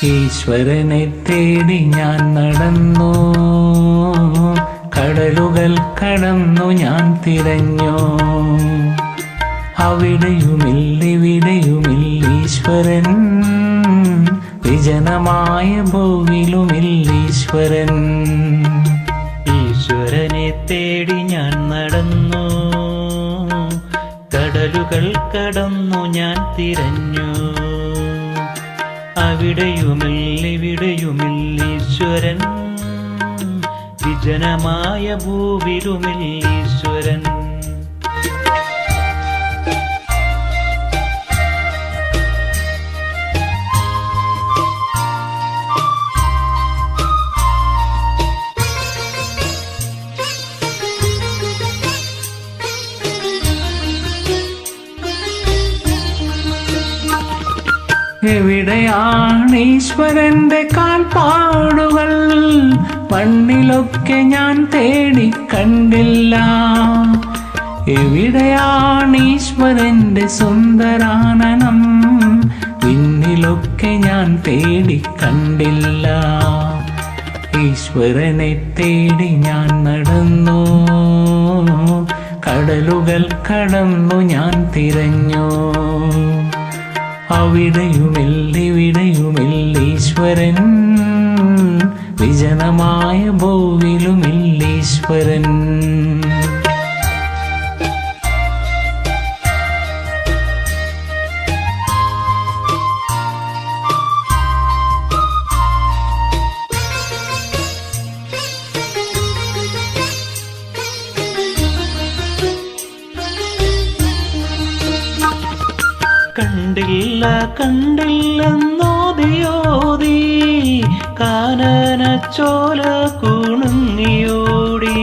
ഈശ്വരനെ തേടി ഞാൻ നടന്നു, കടലുകൾ കടന്നു ഞാൻ തിരഞ്ഞു. അവിടെയുമില്ലിവിടെയുമില്ലീശ്വരൻ, വിജനമായ ഭൂവിലുമില്ലീശ്വരൻ. ഈശ്വരനെ തേടി ഞാൻ നടന്നു, കടലുകൾ കടന്നു ഞാൻ തിരഞ്ഞു. അവിടെയുമില്ലിവിടെയുമില്ലീശ്വരൻ, വിജനമായ ഭൂവിലുമില്ലീശ്വരൻ. എവിടെയാണ് ഈശ്വരന്റെ കാൽപ്പാടുകൾ? മണ്ണിലൊക്കെ ഞാൻ തേടി കണ്ടില്ല. എവിടെയാണ് ഈശ്വരന്റെ സുന്ദരാനനം? വിണ്ണിലൊക്കെ ഞാൻ തേടി കണ്ടില്ല. ഈശ്വരനെ തേടി ഞാൻ നടന്നു, കടലുകൾ കടന്നു ഞാൻ തിരഞ്ഞു. അവിടെയുമില്ലിവിടെയുമില്ലീശ്വരൻ, വിജനമായ ഭൂവിലുമില്ലീശ്വരൻ. കണ്ടില്ല കണ്ടില്ലെന്നോതിയോതി, കാനനച്ചോല കുണുങ്ങിയോടി.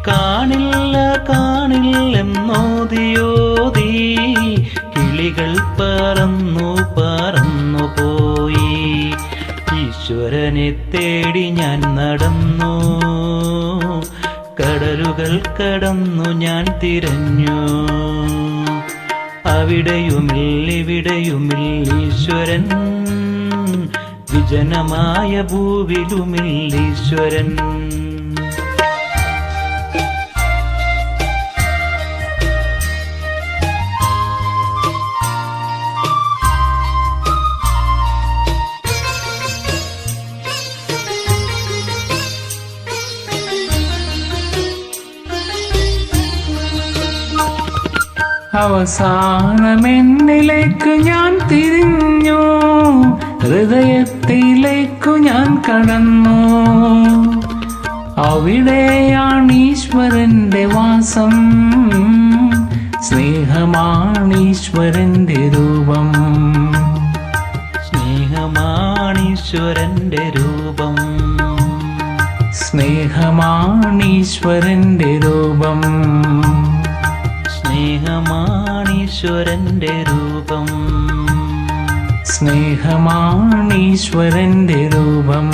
കാണില്ല കാണില്ലെന്നോതിയോതി, കിളികൾ പറന്നു പറന്നു പോയി. ഈശ്വരനെ തേടി ഞാൻ നടന്നു, കടലുകൾ കടന്നു ഞാൻ തിരഞ്ഞു. അവിടെയുമില്ലിവിടെയുമില്ലീശ്വരൻ, വിജനമായ ഭൂവിലുമില്ലീശ്വരൻ. അവസാനമെന്നിലേക്ക് ഞാൻ തിരിഞ്ഞു, ഹൃദയത്തിലേക്കു ഞാൻ കടന്നു. അവിടെയാണ് ഈശ്വരന്റെ വാസം, സ്നേഹമാണീശ്വരന്റെ രൂപം. സ്നേഹമാണീശ്വരന്റെ രൂപം. സ്നേഹമാണീശ്വരന്റെ രൂപം. സ്നേഹമാണീശ്വരന്റെ രൂപം. സ്നേഹമാണീശ്വരന്റെ രൂപം.